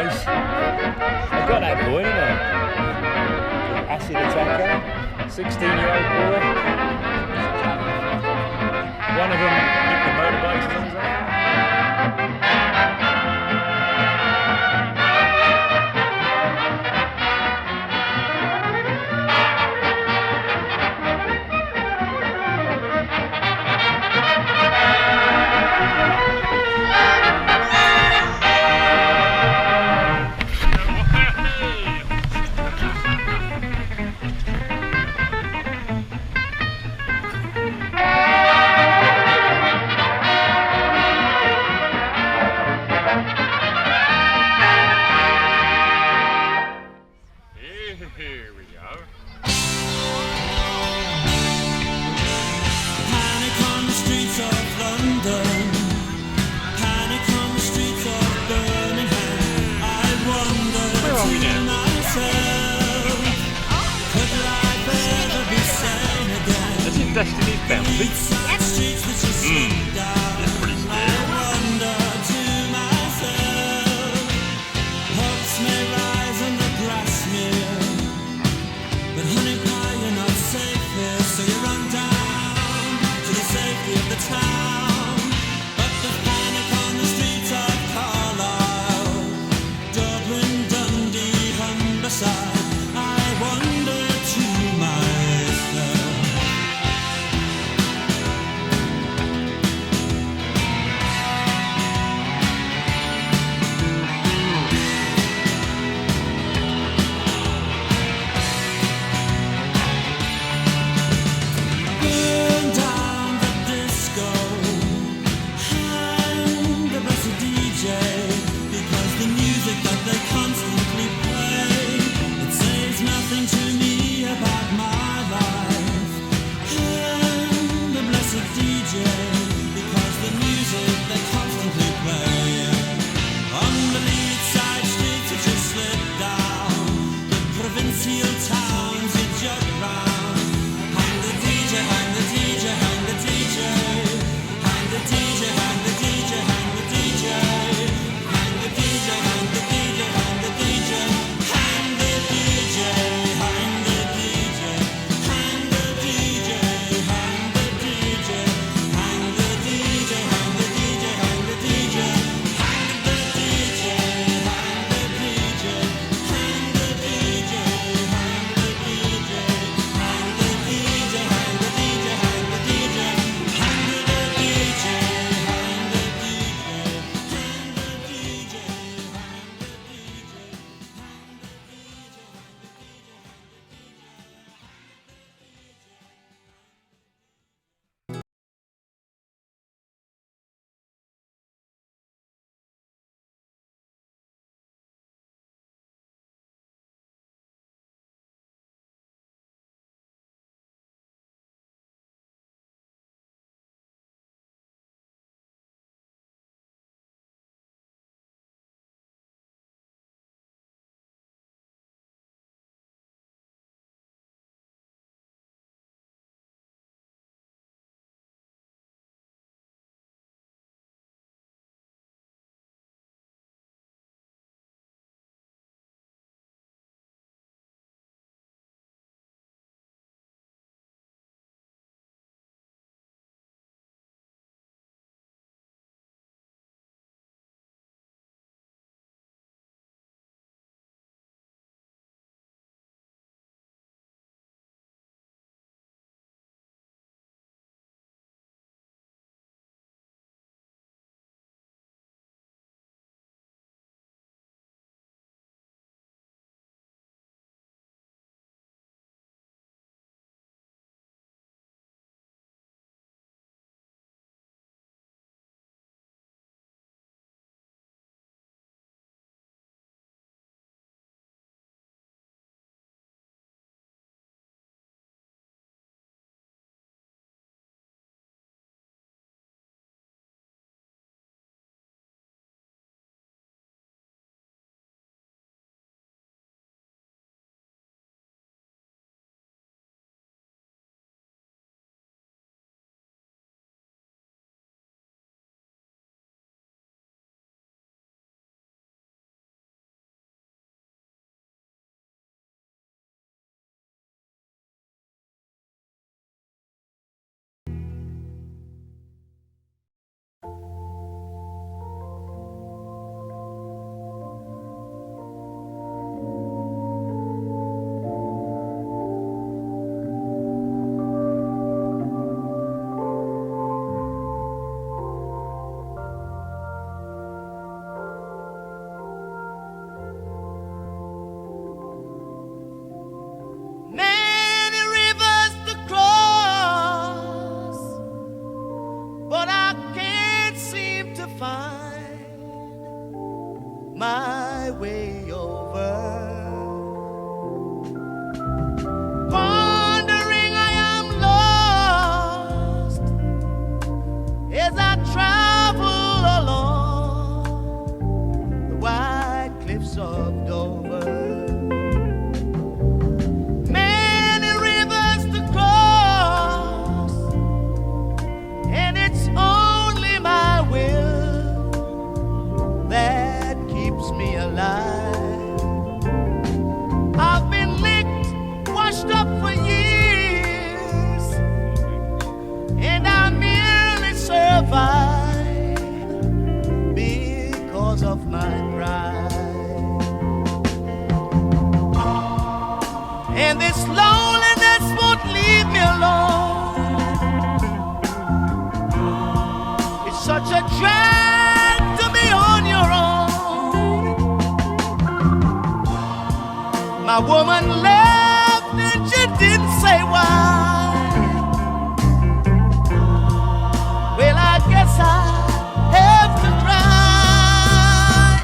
face. I've got that boy, haven't I? Acid attacker, 16-year-old boy. One of them nicked the motorbikes or something like that. Here we go. Panic on the streets of London, panic on the streets of Birmingham. I wonder to myself, could life ever be sane again? Is it Destiny's Bounty? Streets that you slow down. It's pretty I scary. wonder to myself, hopes may rise and the grass may. But honey pie, you're not safe here, so you run down to the safety of the town. But the panic on the streets of Carlisle, Dublin, Dundee, Humberside. I wonder to myself, way over. Wandering I am lost as I travel along the white cliffs of Dover. Many rivers to cross, and it's only my will that keeps me alive. I've been licked, washed up for years, and I merely survive because of my pride. And this loneliness won't leave me alone. It's such a drag to be on your own. My woman left and she didn't say why. Well, I guess I have to cry.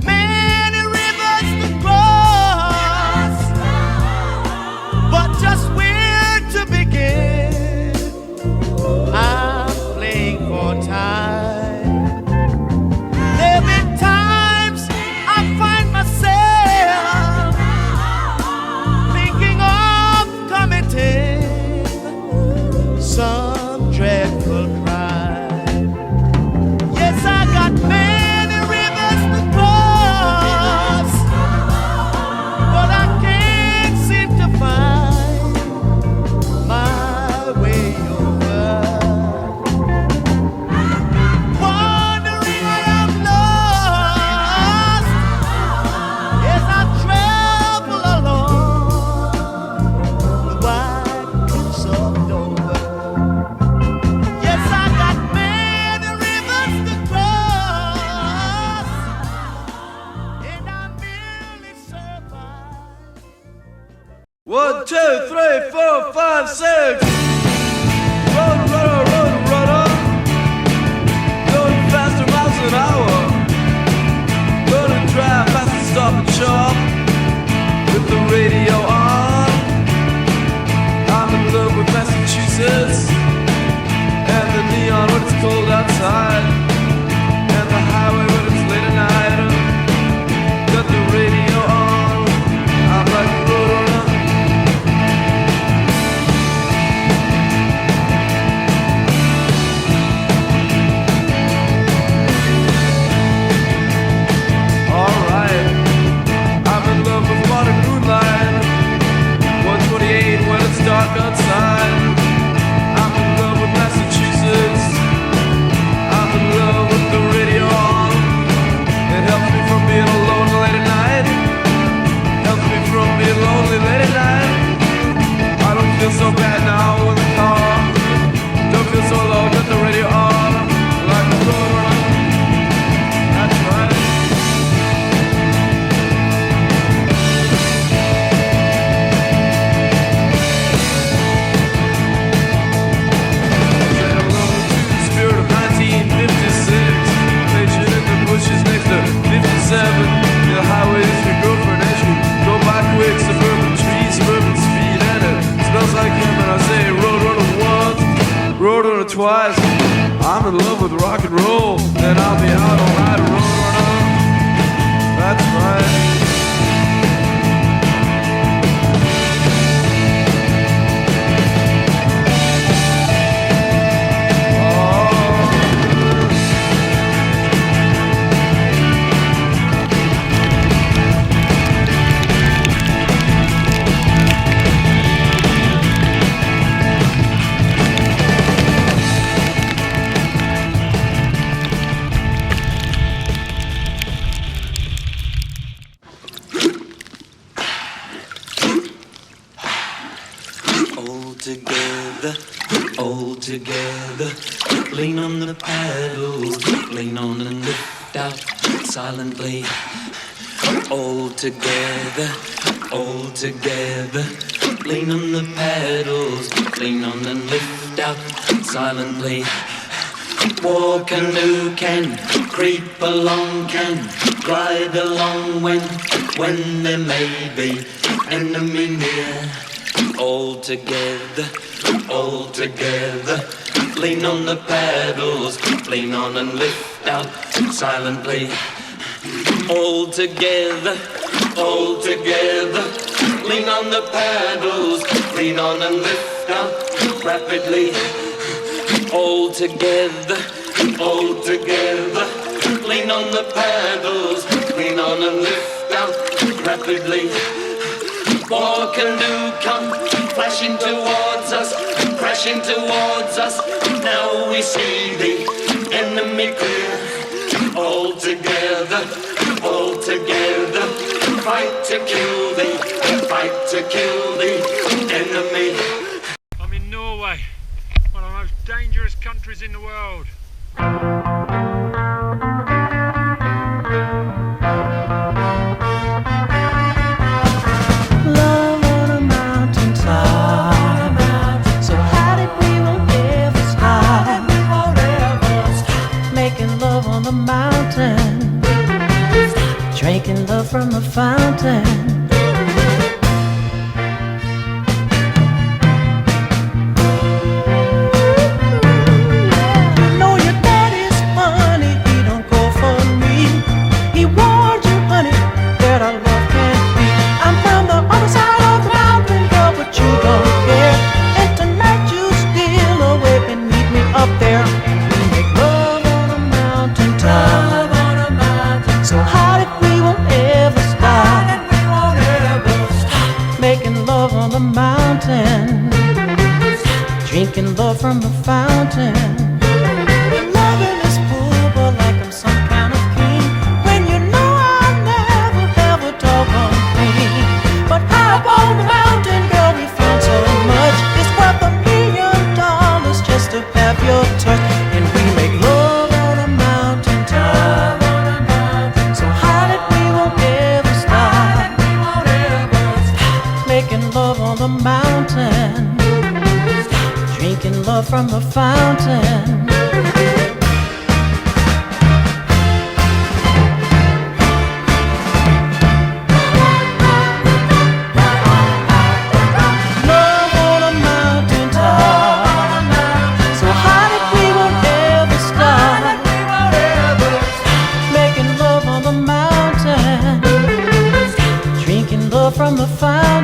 Many rivers to cross, but just where to begin? I'm playing for time. There've been times I find myself thinking of committing some dreadful crime. Yes, I got many rivers to cross, but I can't seem to find my way over. Wandering I am lost as I travel along the white cliffs of Dover. Yes, I got many rivers to cross, and I merely survive. 1, 2, 3, 4, 5, 6. Run, run, run, run up. Going faster miles an hour. Gonna drive fast and stop and shop with the radio on. I'm in love with Massachusetts and the neon when it's cold outside, and the highway when it's late at night. Got the radio on. I'm like a roadrunner. Alright, I'm in love with modern moonlight. 128 when it's dark outside. I'm in love with Massachusetts. I'm in love with the radio on. It helps me from being alone late at night. Helps me from being lonely late at night. I don't feel so bad now in the car. Don't feel so low with the radio on. Like a roadrunner. That's right. Said I'm going to the spirit of 1956. Station in the bushes next to 57. The highway is your girlfriend as you go by quick. Suburban trees, suburban speed, and it smells like him. And I say roadrunner once, roadrunner twice. I'm in love with rock and roll, and I'll be out all night, roadrunner. That's right. All together, lean on the paddles, lean on and lift out silently. All together, lean on the paddles, lean on and lift out silently. Walk canoe can creep along, can glide along when there may be enemy near. All together, lean on the paddles, lean on and lift out silently. All together, lean on the paddles, lean on and lift out rapidly. All together, lean on the paddles, lean on and lift out rapidly. War canoe come flashing towards us, crashing towards us. Now we see the enemy clear. All together, fight to kill the enemy. I'm in Norway, one of the most dangerous countries in the world. Love on a mountaintop. So how did we won't ever stop? Making love on the mountain, drinking love from the fountain. You know your daddy's money, he don't go for me. He warned you, honey, that our love can't be. I'm from the other side of the mountain, girl, but you don't care. And tonight you steal away and meet me up there. We make love on a mountaintop. So how did we won't ever stop? Making love on the mountain, drinking love from the fountain. Loving is cool, but like I'm some kind of king. When you know I'll never have a doggone thing. But high up on the mountain, girl, we found so much. It's worth $1 million just to have your touch. And we make love on a mountaintop. So how did we won't ever stop? Making love on the mountain, drinking love from the fountain. Love on a mountaintop. So how did we won't ever stop? Making love on the mountain, drinking love from the fountain.